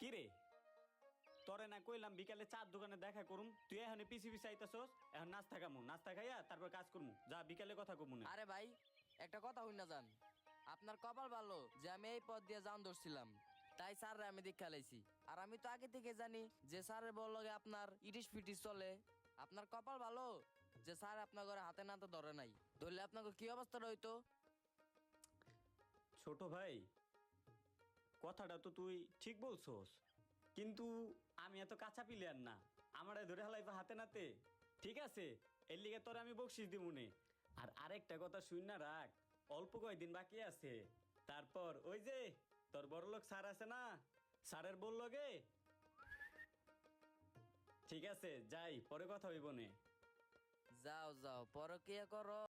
কি রে, তোরে না কইলাম বিকালে চার দোকানে দেখা করুম, তুই এখন পিছি পিছি আইতাছস। এখন নাস্তা খামু, নাস্তা খাইয়া তারপর কাজ করমু। যা বিকালে কথা কমু না। আরে ভাই, একটা কথা হই না যান, আপনার কপাল ভালো যে আমি এই পথ দিয়ে যান ধরছিলাম, তাই স্যার আমি দেখা লাইছি। আর আমি তো আগে থেকে জানি যে স্যারের বল লগে আপনার ইটিস ফিটিস চলে। আপনার কপাল ভালো যে স্যার আপনার ঘরে হাতে নাতে ধরে নাই, ধরলে আপনাকে কি অবস্থাটা হইতো। ছোট ভাই, কথাটা তো তুই ঠিক বলছস, কিন্তু আমি এত কাঁচা প্লেয়ার না, আমারে ধরে হালাইবা হাতে নাতে। ঠিক আছে, এর লিগে তোর আমি বকশিস দিমুনে। আর আরেকটা কথা শুন না রাখ, অল্প কয়দিন বাকি আছে, তারপর ওই যে তোর বড়লোক স্যার আছে না, স্যারের বলল গে। ঠিক আছে, যাই, পরে কথা হইব নে। যাও যাও, পরকিয়া করো